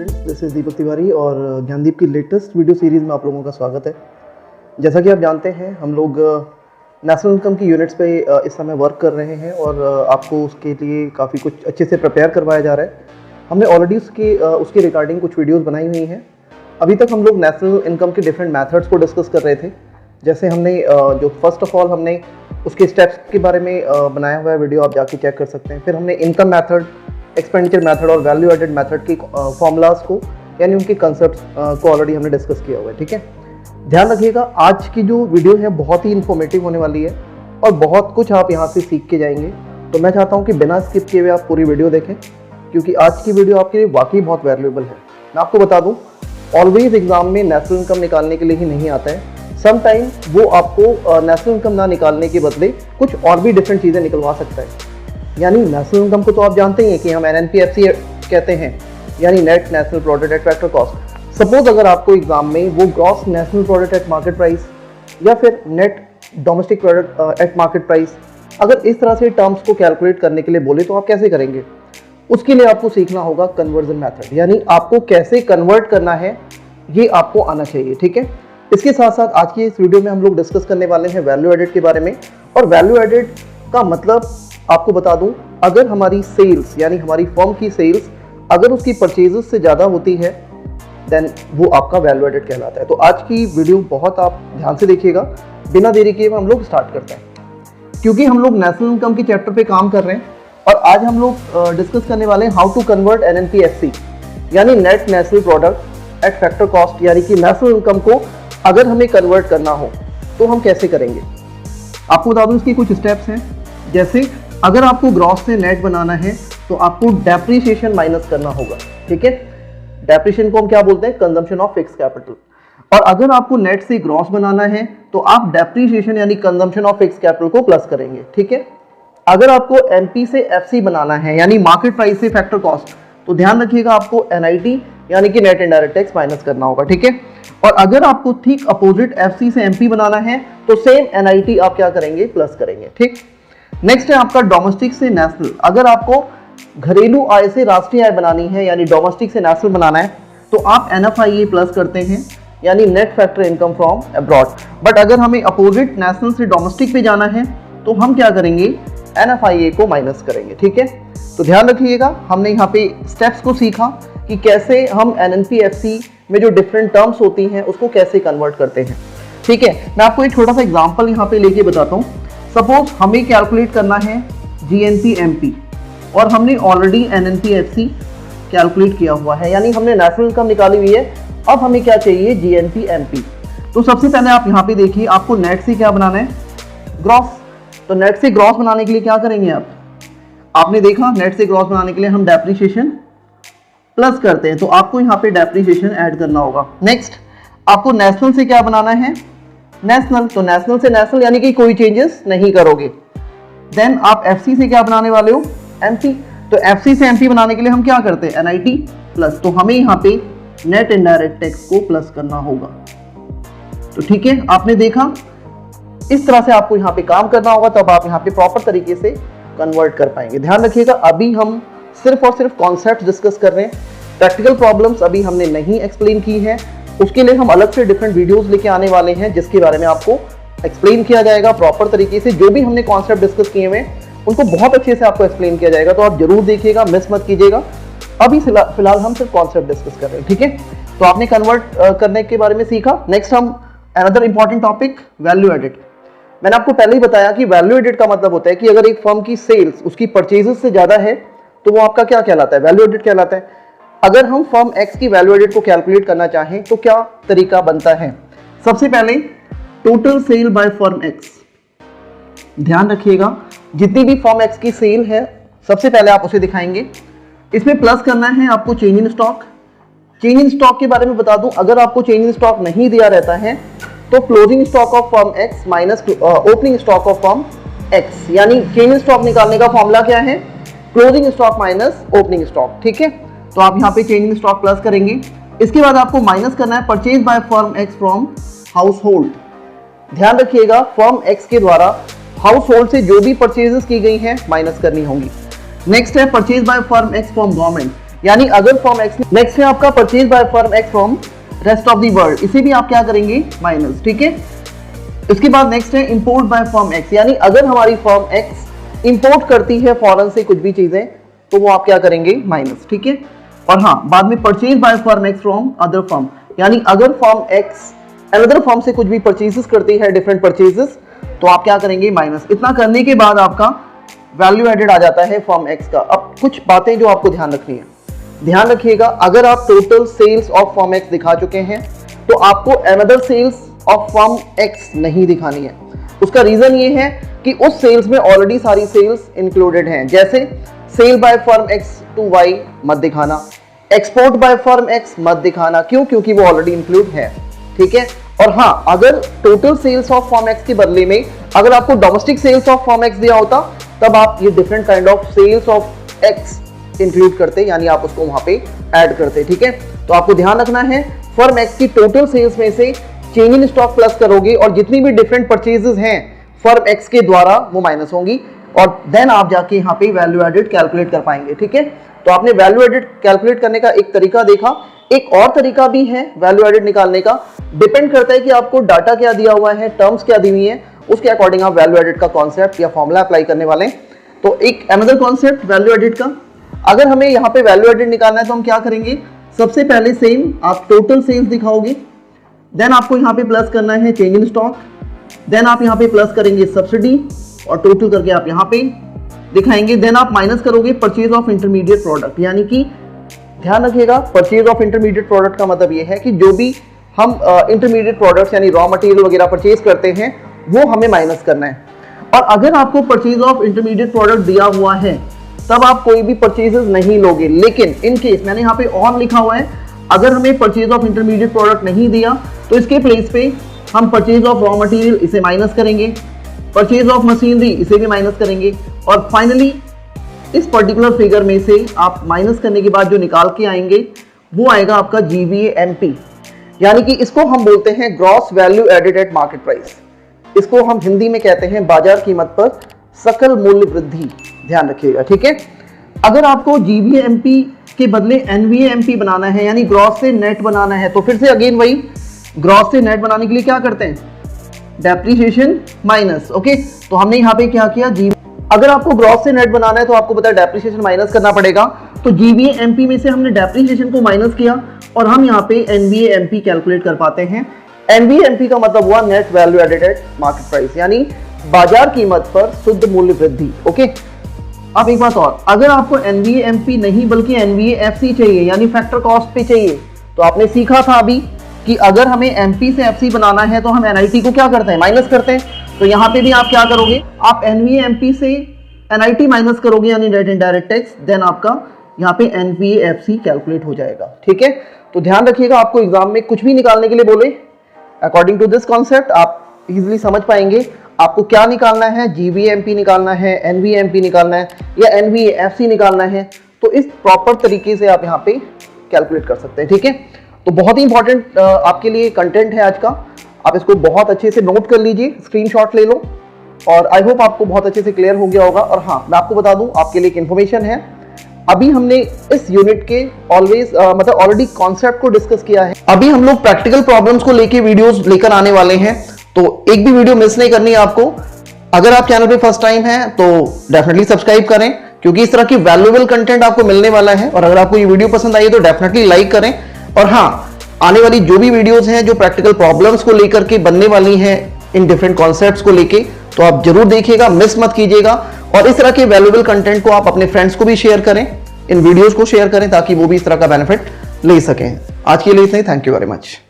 Students, this is Deepak Tiwari और ज्ञानदीप की latest video series में आप लोगों का स्वागत है। जैसा कि आप जानते हैं, हम लोग नेशनल इनकम की यूनिट्स पे इस समय वर्क कर रहे हैं और आपको उसके लिए काफ़ी कुछ अच्छे से प्रिपेयर करवाया जा रहा है। हमने ऑलरेडी उसकी रिगार्डिंग कुछ वीडियोज़ बनाई हुई हैं। अभी तक हम लोग नेशनल इनकम के डिफरेंट मैथड्स को डिस्कस कर रहे थे। जैसे हमने जो फर्स्ट ऑफ ऑल हमने उसके स्टेप्स के बारे में बनाया हुआ है वीडियो, आप जाके चेक कर सकते हैं। फिर हमने इनकम मैथड, एक्सपेंडिचर मेथड और वैल्यू एडेड मेथड की फॉर्मूलाज को यानी उनके कंसेप्ट्स को ऑलरेडी हमने डिस्कस किया हुआ है। ठीक है, ध्यान रखिएगा, आज की जो वीडियो है बहुत ही इन्फॉर्मेटिव होने वाली है और बहुत कुछ आप यहाँ से सीख के जाएंगे। तो मैं चाहता हूँ कि बिना स्किप किए हुए आप पूरी वीडियो देखें, क्योंकि आज की वीडियो आपके लिए वाकई बहुत वैल्यूएबल है। मैं आपको बता दूँ, ऑलवेज एग्जाम में नेशनल इनकम निकालने के लिए ही नहीं आता है। समटाइम वो आपको नेशनल इनकम ना निकालने के बदले कुछ और भी डिफरेंट चीज़ें निकलवा सकता है। यानी नेशनल इनकम को तो आप जानते ही हैं कि हम NNPFC कहते हैं, यानी net national product at factor cost. Suppose अगर आपको एग्जाम में वो gross national product at market price या फिर net domestic product at market price, अगर इस तरह से टर्म्स को कैलकुलेट करने के लिए बोले तो आप कैसे करेंगे? उसके लिए आपको सीखना होगा कन्वर्जन मैथड, यानी आपको कैसे कन्वर्ट करना है ये आपको आना चाहिए। ठीक है, इसके साथ साथ आज की इस वीडियो में हम लोग डिस्कस करने वाले हैं वैल्यू एडेड के बारे में। और वैल्यू एडेड का मतलब आपको बता दूं, अगर हमारी सेल्स यानी हमारी फर्म की सेल्स अगर उसकी परचेजेस से ज़्यादा होती है देन वो आपका वैल्यू एडेड कहलाता है। तो आज की वीडियो बहुत आप ध्यान से देखिएगा। बिना देरी किए हम लोग स्टार्ट करते हैं, क्योंकि हम लोग नेशनल इनकम के चैप्टर पे काम कर रहे हैं और आज हम लोग डिस्कस करने वाले हैं हाउ टू कन्वर्ट NNPFC यानी net national product at factor cost, यानी कि नेशनल इनकम को अगर हमें कन्वर्ट करना हो तो हम कैसे करेंगे। आपको बता दूं इसकी कुछ स्टेप्स हैं। जैसे अगर आपको ग्रॉस से नेट बनाना है तो आपको डेप्रिसिएशन माइनस करना होगा। ठीक है, डेप्रिसिएशन को हम क्या बोलते हैं? Consumption of fix capital. और अगर आपको नेट से ग्रॉस बनाना है तो आप डेप्रिसिएशन यानी कंजम्पशन ऑफ फिक्स कैपिटल को प्लस करेंगे। ठीक है, अगर आपको MP से FC बनाना है यानी मार्केट प्राइस से फैक्टर कॉस्ट, तो ध्यान रखिएगा आपको NIT यानी कि नेट इनडायरेक्ट टैक्स माइनस करना होगा। ठीक है, और अगर आपको ठीक अपोजिट FC से MP बनाना है तो सेम NIT आप क्या करेंगे? प्लस करेंगे। ठीक, नेक्स्ट है आपका डोमेस्टिक से नेशनल। अगर आपको घरेलू आय से राष्ट्रीय आय बनानी है यानी डोमेस्टिक से नेशनल बनाना है तो आप NFIA प्लस करते हैं यानी net factor income from abroad. But अगर हमें अपोजिट नेशनल से डोमेस्टिक पे जाना है तो हम क्या करेंगे? NFIA को माइनस करेंगे। ठीक है, तो ध्यान रखिएगा, हमने यहाँ पे स्टेप्स को सीखा कि कैसे हम NNPFC में जो डिफरेंट टर्म्स होती हैं उसको कैसे कन्वर्ट करते हैं। ठीक है, मैं आपको एक छोटा सा एग्जांपल यहाँ पे लेके बताता हूँ। सपोज हमें कैलकुलेट करना है GNP-MP और हमने ऑलरेडी NNPFC कैलकुलेट किया हुआ है, यानी हमने नेशनल इनकम निकाली हुई है। अब हमें क्या चाहिए? GNP-MP। तो सबसे पहले आप यहाँ पे देखिए, आपको नेट से क्या बनाना है? ग्रॉस। तो नेट से ग्रॉस बनाने के लिए क्या करेंगे आप? आपने देखा नेट से ग्रॉस बनाने के लिए हम डेप्रिसिएशन प्लस करते हैं, तो आपको यहाँ पे डेप्रिसिएशन ऐड करना होगा। नेक्स्ट आपको नेशनल से क्या बनाना है? नेशनल। तो नेशनल से नेशनल यानी कि कोई चेंजेस नहीं करोगे। देन आप FC से क्या बनाने वाले हो? MP। तो FC से MP बनाने के लिए हम क्या करते हैं? NIT plus. तो हमें यहाँ पे नेट इनडायरेक्ट टैक्स को प्लस करना होगा। तो ठीक है, आपने देखा, इस तरह से आपको यहाँ पे काम करना होगा, तब आप यहाँ पे प्रॉपर तरीके से कन्वर्ट कर पाएंगे। ध्यान रखिएगा, अभी हम सिर्फ और सिर्फ कॉन्सेप्ट डिस्कस कर रहे हैं, प्रैक्टिकल प्रॉब्लम्स अभी हमने नहीं एक्सप्लेन की है। उसके लिए हम अलग से डिफरेंट वीडियोस लेके आने वाले हैं जिसके बारे में आपको एक्सप्लेन किया जाएगा प्रॉपर तरीके से। जो भी हमने कॉन्सेप्ट डिस्कस किए हुए उनको बहुत अच्छे से आपको एक्सप्लेन किया जाएगा, तो आप जरूर देखिएगा, मिस मत कीजिएगा। अभी फिलहाल हम सिर्फ कॉन्सेप्ट डिस्कस कर रहे हैं। ठीक है, तो आपने कन्वर्ट करने के बारे में सीखा। नेक्स्ट हम another important topic value added. मैंने आपको पहले ही बताया कि वैल्यू एडेड का मतलब होता है कि अगर एक फर्म की सेल्स उसकी परचेजेस से ज्यादा है तो वो आपका क्या कहलाता है? वैल्यू एडेड कहलाता है। अगर हम फर्म X की वैल्यू एडेड को कैलकुलेट करना चाहें तो क्या तरीका बनता है? सबसे पहले total sale by firm X। ध्यान रखिएगा, जितनी भी फर्म X की सेल है सबसे पहले आप उसे दिखाएंगे। इसमें प्लस करना है आपको change in stock. Change in stock के बारे में बता दूं, अगर आपको चेंज इन स्टॉक नहीं दिया रहता है तो closing stock of firm X minus opening stock of firm X, यानी चेंज इन स्टॉक निकालने का फॉर्मूला क्या है? Closing stock minus opening stock. ठीक है, तो आप यहाँ पे चेंज इन स्टॉक प्लस करेंगे। इसके बाद आपको माइनस करना है purchase by firm X from house hold. ध्यान रखिएगा, फर्म X के द्वारा हाउस होल्ड से जो भी परचेजेस की गई हैं माइनस करनी होंगी। नेक्स्ट है purchase by firm X from government. यानी अगर फर्म एक्स, नेक्स्ट है आपका purchase by firm x from rest of the world, इसे भी आप क्या करेंगे माइनस, ठीक है। इसके बाद नेक्स्ट है इंपोर्ट बाय फर्म एक्स, यानी अगर हमारी फर्म एक्स इंपोर्ट करती है फॉरेन से कुछ भी चीजें तो वो आप क्या करेंगे माइनस, ठीक है। और हाँ, बाद में purchase by firm x from other firm, यानी अगर फर्म एक्स अनदर फर्म से कुछ भी परचेजेस करती है, डिफरेंट परचेजेस, तो आप क्या करेंगे माइनस। इतना करने के बाद आपका वैल्यू एडेड आ जाता है फर्म एक्स का। अब कुछ बातें जो आपको ध्यान रखनी है, ध्यान रखिएगा, अगर आप total sales of firm X दिखा चुके हैं तो आपको another sales of firm X नहीं दिखानी है। उसका रीजन ये है कि उस सेल्स में ऑलरेडी सारी सेल्स इंक्लूडेड हैं, जैसे sale by firm X to Y मत दिखाना, एक्सपोर्ट बाय फर्म एक्स मत दिखाना, क्यों? क्योंकि वो ऑलरेडी इंक्लूड है, ठीक है। और हाँ, अगर total sales of firm X के बदले में अगर आपको domestic sales of firm X दिया होता तब आप ये different kind of sales of X include करते, यानी आप उसको वहां पे ऐड करते, ठीक है। तो आपको ध्यान रखना है, फर्म एक्स की टोटल सेल्स में से चेंज इन स्टॉक प्लस करोगे और जितनी भी डिफरेंट परचेजेस हैं फर्म एक्स के द्वारा वो माइनस होंगी, और देन आप जाके यहाँ पे वैल्यू एडेड कैलकुलेट कर पाएंगे, ठीक है। तो आपने वैल्यू एडेड कैलकुलेट करने का एक तरीका देखा, एक और तरीका भी है वैल्यू एडेड निकालने का। डिपेंड करता है कि आपको डाटा क्या दिया हुआ है, टर्म्स क्या दी हुई है, उसके अकॉर्डिंग आप वैल्यू एडेड का कॉन्सेप्ट या फॉर्मूला अप्लाई करने वाले हैं। तो एक अनदर कॉन्सेप्ट वैल्यू एडेड का, अगर हमें यहाँ पे वैल्यू एडेड निकालना है तो हम क्या करेंगे, सबसे पहले सेम आप टोटल सेल्स दिखाओगे, देन आपको यहाँ पे प्लस करना है चेंज इन स्टॉक, देन आप यहाँ पे प्लस करेंगे सब्सिडी और टोटल करके आप यहाँ पे दिखाएंगे, देन आप माइनस करोगे परचेज ऑफ इंटरमीडिएट प्रोडक्ट। यानी कि ध्यान रखिएगा, परचेज ऑफ इंटरमीडिएट प्रोडक्ट का मतलब ये है कि जो भी हम इंटरमीडिएट प्रोडक्ट्स यानी रॉ मटेरियल वगैरह परचेज करते हैं वो हमें माइनस करना है। और अगर आपको परचेज ऑफ इंटरमीडिएट प्रोडक्ट दिया हुआ है तब आप कोई भी परचेजेस नहीं लोगे, लेकिन इन केस मैंने यहाँ पे ऑन लिखा हुआ है, अगर हमें परचेज ऑफ इंटरमीडिएट प्रोडक्ट नहीं दिया तो इसके प्लेस पे हम परचेज ऑफ रॉ मटेरियल इसे माइनस करेंगे, परचेज ऑफ मशीनरी इसे भी माइनस करेंगे, और फाइनली इस पर्टिकुलर फिगर में से आप माइनस करने के बाद जो निकाल के आएंगे वो आएगा आपका GVAMP, यानी कि इसको हम बोलते हैं gross value added at market price. इसको हम हिंदी में कहते हैं बाजार कीमत पर सकल मूल्य वृद्धि। ध्यान रखिएगा, ठीक है। अगर आपको GVAMP के बदले NVAMP बनाना है यानी ग्रॉस से नेट बनाना है, तो फिर से अगेन वही, ग्रॉस से नेट बनाने के लिए क्या करते हैं, डेप्रिसिएशन माइनस, ओके। तो हमने यहाँ पे क्या किया, अगर आपको ग्रॉस से नेट बनाना है तो आपको पता है डेप्रिसिएशन माइनस करना पड़ेगा, तो GVAMP में से हमने डेप्रिसिएशन को माइनस किया और हम यहाँ पे NVAMP कैलकुलेट कर पाते हैं। NVAMP का मतलब हुआ net value added at market price, यानी बाजार कीमत पर शुद्ध मूल्य वृद्धि, ओके। अब एक बात और, अगर आपको NVAMP नहीं बल्कि NVAFC चाहिए यानी फैक्टर कॉस्ट पे चाहिए, तो आपने सीखा था अभी कि अगर हमें MP से FC बनाना है तो हम NIT को क्या करते हैं, माइनस करते हैं। तो यहाँ पे भी आप क्या करोगे, आप NVAMP से NIT माइनस करोगे यानी नेट इनडायरेक्ट टैक्स, देन आपका यहाँ पे NVAFC कैलकुलेट हो जाएगा, ठीक है। तो ध्यान रखिएगा, आपको एग्जाम में कुछ भी निकालने के लिए बोले, अकॉर्डिंग टू दिस कॉन्सेप्ट आप इजीली समझ पाएंगे आपको क्या निकालना है, GVAMP निकालना है, NVAMP निकालना है या NVAFC निकालना है। तो इस प्रॉपर तरीके से आप यहाँ पे कैलकुलेट कर सकते हैं, ठीक है। तो बहुत ही इंपॉर्टेंट आपके लिए कंटेंट है आज का, आप इसको बहुत अच्छे से नोट कर लीजिए, स्क्रीनशॉट ले लो, और आई होप आपको बहुत अच्छे से क्लियर हो गया होगा। और हाँ, मैं आपको बता दूं, आपके लिए एक इन्फॉर्मेशन है, अभी हमने इस यूनिट के मतलब ऑलरेडी कॉन्सेप्ट को डिस्कस किया है, अभी हम लोग प्रैक्टिकल प्रॉब्लम्स को लेके वीडियोस लेकर आने वाले हैं, तो एक भी वीडियो मिस नहीं करनी है आपको। अगर आप चैनल पे फर्स्ट टाइम हैं तो डेफिनेटली सब्सक्राइब करें, क्योंकि इस तरह की वैल्यूएबल कंटेंट आपको मिलने वाला है। और अगर आपको ये वीडियो पसंद आई तो डेफिनेटली लाइक करें। और हाँ, आने वाली जो भी वीडियोस हैं जो प्रैक्टिकल प्रॉब्लम्स को लेकर के बनने वाली हैं इन डिफरेंट कॉन्सेप्ट्स को लेके, तो आप जरूर देखिएगा, मिस मत कीजिएगा। और इस तरह के वैल्यूएबल कंटेंट को आप अपने फ्रेंड्स को भी शेयर करें, इन वीडियोस को शेयर करें ताकि वो भी इस तरह का बेनिफिट ले सकें। आज के लिए इतना ही, थैंक यू वेरी मच।